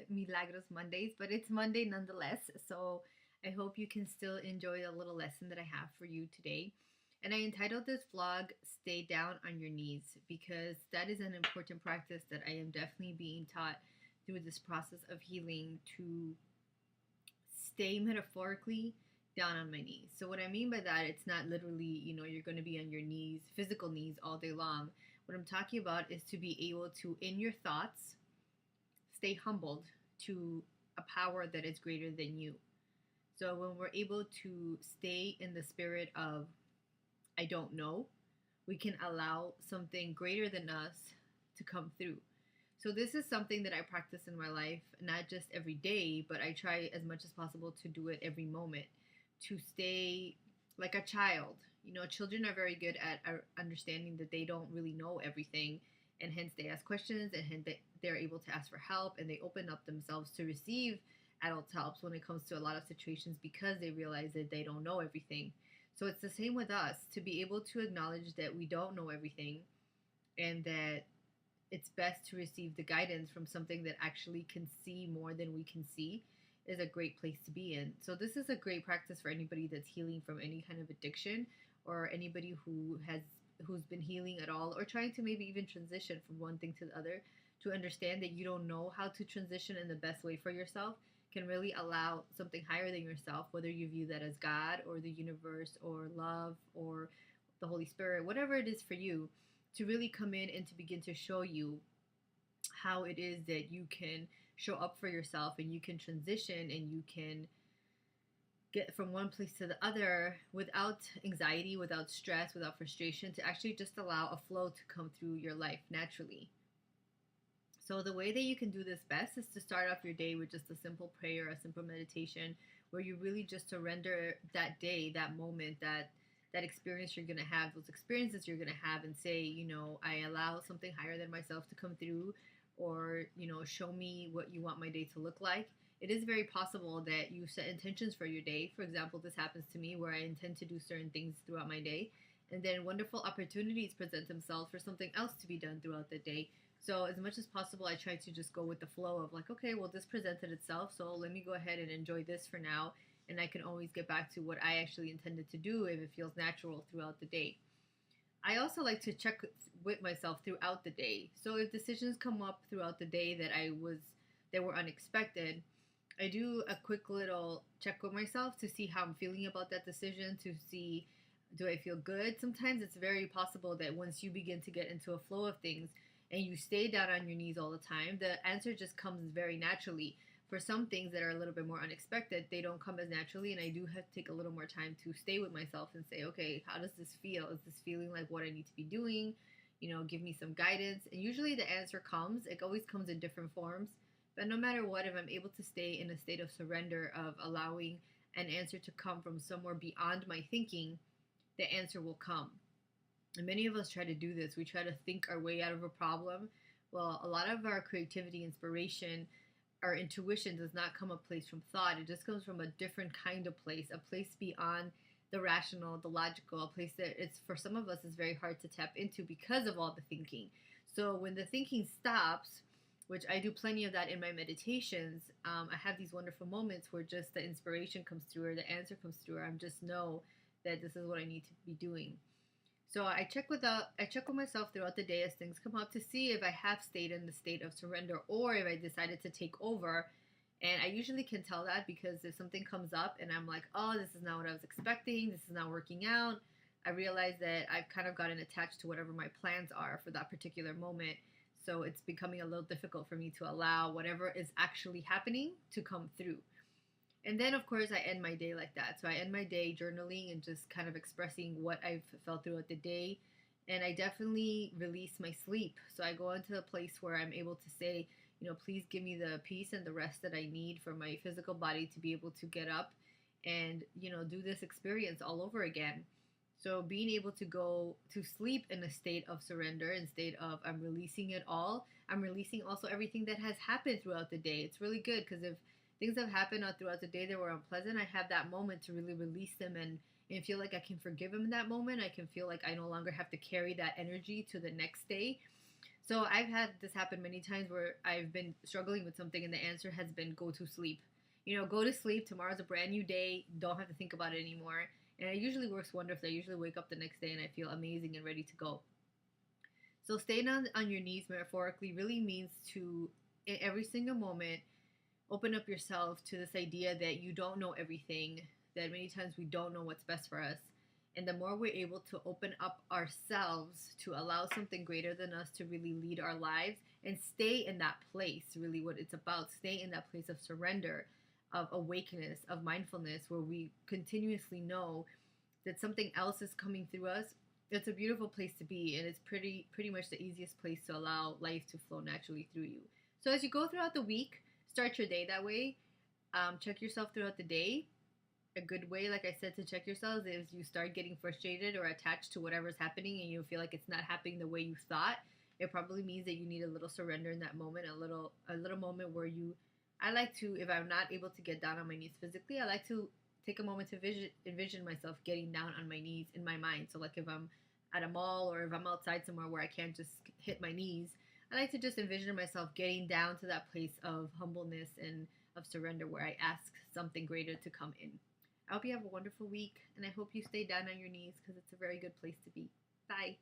Milagros Mondays, but it's Monday nonetheless. So I hope you can still enjoy the little lesson that I have for you today. And I entitled this vlog Stay Down on Your Knees because that is an important practice that I am definitely being taught through this process of healing to stay metaphorically down on my knees. So what I mean by that, it's not literally, you're going to be on your knees, physical knees all day long. What I'm talking about is to be able to, in your thoughts, stay humbled to a power that is greater than you. So when we're able to stay in the spirit of I don't know, we can allow something greater than us to come through. So this is something that I practice in my life, not just every day, but I try as much as possible to do it every moment, to stay like a child. Children are very good at understanding that they don't really know everything, and hence they ask questions, and hence they're able to ask for help, and they open up themselves to receive adult help when it comes to a lot of situations because they realize that they don't know everything. So it's the same with us, to be able to acknowledge that we don't know everything and that it's best to receive the guidance from something that actually can see more than we can see is a great place to be in. So this is a great practice for anybody that's healing from any kind of addiction, or anybody who's been healing at all, or trying to maybe even transition from one thing to the other, to understand that you don't know how to transition in the best way for yourself can really allow something higher than yourself, whether you view that as God or the universe or love or the Holy Spirit, whatever it is for you, to really come in and to begin to show you how it is that you can show up for yourself, and you can transition, and you can get from one place to the other without anxiety, without stress, without frustration, to actually just allow a flow to come through your life naturally. So the way that you can do this best is to start off your day with just a simple prayer, a simple meditation, where you really just surrender that day, that moment, that experience you're going to have, those experiences you're going to have, and say, I allow something higher than myself to come through, or, show me what you want my day to look like. It is very possible that you set intentions for your day. For example, this happens to me where I intend to do certain things throughout my day, and then wonderful opportunities present themselves for something else to be done throughout the day. So as much as possible, I try to just go with the flow of like, okay, well, this presented itself, so let me go ahead and enjoy this for now, and I can always get back to what I actually intended to do if it feels natural throughout the day. I also like to check with myself throughout the day. So if decisions come up throughout the day that were unexpected, I do a quick little check with myself to see how I'm feeling about that decision, to see, do I feel good? Sometimes it's very possible that once you begin to get into a flow of things and you stay down on your knees all the time, the answer just comes very naturally. For some things that are a little bit more unexpected, they don't come as naturally, and I do have to take a little more time to stay with myself and say, okay, how does this feel? Is this feeling like what I need to be doing? Give me some guidance. And usually the answer comes. It always comes in different forms. But no matter what, if I'm able to stay in a state of surrender, of allowing an answer to come from somewhere beyond my thinking, the answer will come. And many of us try to do this. We try to think our way out of a problem. Well, a lot of our creativity, inspiration, our intuition does not come a place from thought. It just comes from a different kind of place, a place beyond the rational, the logical, a place that it's, for some of us, is very hard to tap into because of all the thinking. So when the thinking stops, which I do plenty of that in my meditations, I have these wonderful moments where just the inspiration comes through, or the answer comes through, or I just know that this is what I need to be doing. So I check with myself throughout the day as things come up to see if I have stayed in the state of surrender, or if I decided to take over. And I usually can tell that because if something comes up and I'm like, oh, this is not what I was expecting, this is not working out, I realize that I've kind of gotten attached to whatever my plans are for that particular moment. So it's becoming a little difficult for me to allow whatever is actually happening to come through. And then, of course, I end my day like that. So I end my day journaling and just kind of expressing what I've felt throughout the day. And I definitely release my sleep. So I go into a place where I'm able to say, please give me the peace and the rest that I need for my physical body to be able to get up and, do this experience all over again. So being able to go to sleep in a state of surrender, in state of I'm releasing it all. I'm releasing also everything that has happened throughout the day. It's really good because if things have happened throughout the day that were unpleasant, I have that moment to really release them and feel like I can forgive them in that moment. I can feel like I no longer have to carry that energy to the next day. So I've had this happen many times where I've been struggling with something and the answer has been go to sleep. You know, go to sleep. Tomorrow's a brand new day. Don't have to think about it anymore. And it usually works wonderfully. I usually wake up the next day and I feel amazing and ready to go. So staying on your knees metaphorically really means to, in every single moment, open up yourself to this idea that you don't know everything, that many times we don't know what's best for us. And the more we're able to open up ourselves to allow something greater than us to really lead our lives and stay in that place, really what it's about, stay in that place of surrender, of awakeness, of mindfulness, where we continuously know that something else is coming through us. It's a beautiful place to be, and it's pretty much the easiest place to allow life to flow naturally through you. So as you go throughout the week, start your day that way. Check yourself throughout the day. A good way, like I said, to check yourselves is you start getting frustrated or attached to whatever's happening and you feel like it's not happening the way you thought. It probably means that you need a little surrender in that moment, a little moment where you. I like to, if I'm not able to get down on my knees physically, I like to take a moment to envision myself getting down on my knees in my mind. So like if I'm at a mall or if I'm outside somewhere where I can't just hit my knees, I like to just envision myself getting down to that place of humbleness and of surrender where I ask something greater to come in. I hope you have a wonderful week, and I hope you stay down on your knees because it's a very good place to be. Bye.